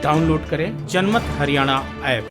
Download करें जनमत Haryana app.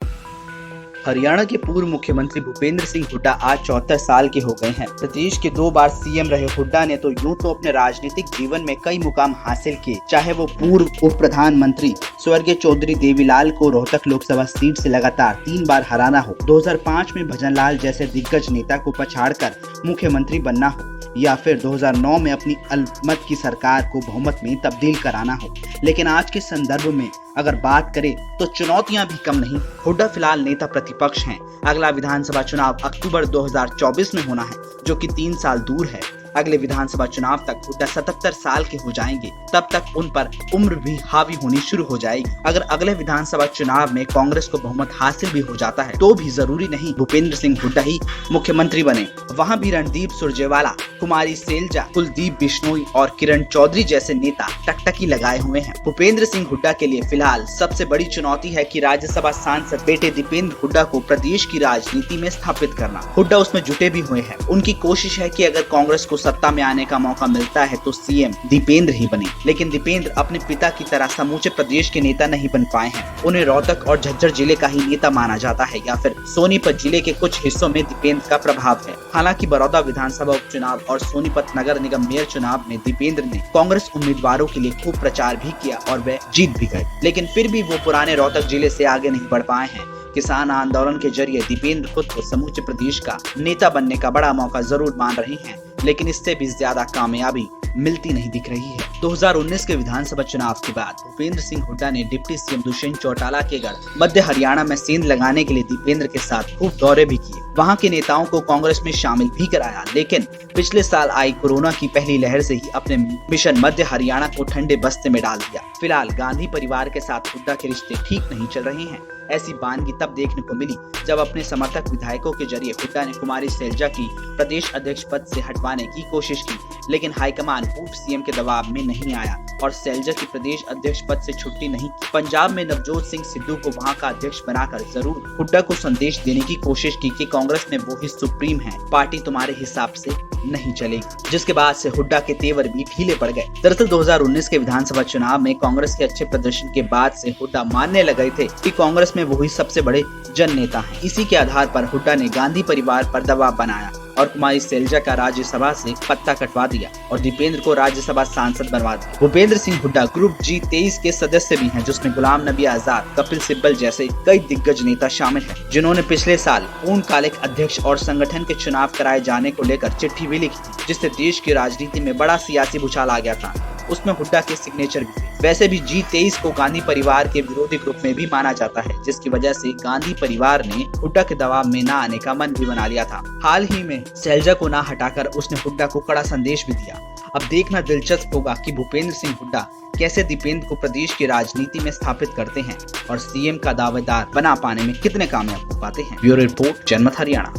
Haryana के पूर्व मुख्यमंत्री भूपेंद्र सिंह हुड्डा आज 74 साल के हो गए हैं। प्रदेश के 2 बार सीएम रहे हुड्डा ने तो यूं तो अपने राजनीतिक जीवन में कई मुकाम हासिल किए, चाहे वो पूर्व उप प्रधानमंत्री स्वर्गीय चौधरी देवीलाल को रोहतक लोकसभा सीट से लगातार 3 बार हराना हो, 2005 में भजनलाल जैसे दिग्गज नेता को पछाड़कर मुख्यमंत्री बनना हो, या फिर 2009 में अपनी अल्पमत की सरकार को बहुमत में तब्दील कराना हो। लेकिन आज के संदर्भ में अगर बात करें तो चुनौतियां भी कम नहीं। हुड्डा फिलहाल नेता प्रतिपक्ष हैं। अगला विधानसभा चुनाव अक्टूबर 2024 में होना है, जो कि 3 साल दूर है। अगले विधानसभा चुनाव तक हुड्डा 77 साल के हो जाएंगे। तब तक उन पर उम्र भी हावी होनी शुरू हो जाएगी। अगर अगले विधानसभा चुनाव में कांग्रेस को बहुमत हासिल भी हो जाता है तो भी जरूरी नहीं भूपेंद्र सिंह हुड्डा ही मुख्यमंत्री बने। वहाँ भी रणदीप सुरजेवाला, कुमारी सैलजा, कुलदीप बिश्नोई और किरण चौधरी जैसे नेता टकटकी लगाए हुए हैं। भूपेंद्र सिंह हुड्डा के लिए फिलहाल सबसे बड़ी चुनौती है कि राज्यसभा सांसद बेटे दीपेंद्र हुड्डा को प्रदेश की राजनीति में स्थापित करना। हुड्डा उसमें जुटे भी हुए हैं। उनकी कोशिश है कि अगर कांग्रेस को सत्ता में आने का मौका मिलता है तो सीएम दीपेंद्र ही बने। लेकिन दीपेंद्र अपने पिता की तरह समूचे प्रदेश के नेता नहीं बन पाए हैं। उन्हें रोहतक और झज्जर जिले का ही नेता माना जाता है, या फिर सोनीपत जिले के कुछ हिस्सों में दीपेंद्र का प्रभाव है। हालांकि बड़ौदा विधानसभा उपचुनाव और सोनीपत नगर निगम मेयर चुनाव में दीपेंद्र ने कांग्रेस उम्मीदवारों के लिए खूब प्रचार भी किया और वे जीत भी गए। लेकिन फिर भी वो पुराने रोहतक जिले से आगे नहीं बढ़ पाए हैं। किसान आंदोलन के जरिए दीपेंद्र खुद को समूचे प्रदेश का नेता बनने का बड़ा मौका जरूर मान रहे हैं, लेकिन इससे भी ज्यादा कामयाबी मिलती नहीं दिख रही है। 2019 के विधानसभा चुनाव के बाद भूपेंद्र सिंह हुड्डा ने डिप्टी सीएम दुष्यंत चौटाला के गढ़ मध्य हरियाणा में सेंध लगाने के लिए दीपेंद्र के साथ खूब दौरे भी किए। वहां के नेताओं को कांग्रेस में शामिल भी कराया, लेकिन पिछले साल आई कोरोना की पहली लहर से ही अपने मिशन मध्य हरियाणा को ठंडे बस्ते में डाल दिया। फिलहाल गांधी परिवार के साथ हुड्डा के रिश्ते ठीक नहीं चल रहे हैं। ऐसी बानगी तब देखने को मिली जब अपने समर्थक विधायकों के जरिए हुड्डा ने कुमारी सैलजा की प्रदेश अध्यक्ष पद से हटवाने की कोशिश की, लेकिन हाईकमान पूर्व सीएम के दबाव में नहीं आया और सैलजा की प्रदेश अध्यक्ष पद से छुट्टी नहीं की। पंजाब में नवजोत सिंह सिद्धू को वहां का अध्यक्ष बनाकर जरूर हुड्डा को संदेश देने की कोशिश की कि कांग्रेस में वो ही सुप्रीम है, पार्टी तुम्हारे हिसाब से नहीं चलेगी, जिसके बाद से हुड्डा के तेवर भी ढीले पड़ गए। दरअसल 2019 के विधानसभा चुनाव में कांग्रेस के अच्छे प्रदर्शन के बाद से हुड्डा मानने लगे थे कि कांग्रेस में वही सबसे बड़े जन नेता हैं। इसी के आधार पर हुड्डा ने गांधी परिवार पर दबाव बनाया और कुमारी सैलजा का राज्यसभा से पत्ता कटवा दिया और दीपेंद्र को राज्यसभा सांसद बनवा दिया। भूपेंद्र सिंह हुड्डा ग्रुप G23 के सदस्य भी हैं, जिसमें गुलाम नबी आजाद, कपिल सिब्बल जैसे कई दिग्गज नेता शामिल हैं, जिन्होंने पिछले साल पूर्णकालिक अध्यक्ष और संगठन के चुनाव कराए जाने को लेकर चिट्ठी भी लिखी थी, जिससे देश की राजनीति में बड़ा सियासी भूचाल आ गया था। उसमें हुड्डा के सिग्नेचर भी थे। वैसे भी G23 को गांधी परिवार के विरोधी ग्रुप में भी माना जाता है, जिसकी वजह से गांधी परिवार ने हुड्डा के दबाव में न आने का मन भी बना लिया था। हाल ही में सैलजा को ना हटाकर उसने हुड्डा को कड़ा संदेश भी दिया। अब देखना दिलचस्प होगा कि भूपेंद्र सिंह हुड्डा कैसे दीपेंद्र को प्रदेश की राजनीति में स्थापित करते हैं और सीएम का दावेदार बना पाने में कितने कामयाब हो पाते हैं। ब्यूरो रिपोर्ट, जनमत हरियाणा।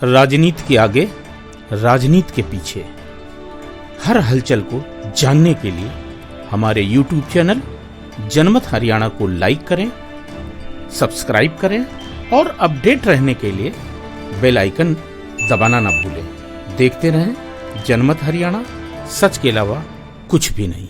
राजनीति के आगे, राजनीति के पीछे, हर हलचल को जानने के लिए हमारे YouTube चैनल जनमत हरियाणा को लाइक करें, सब्सक्राइब करें और अपडेट रहने के लिए बेल आइकन दबाना ना भूलें। देखते रहें जनमत हरियाणा, सच के अलावा कुछ भी नहीं।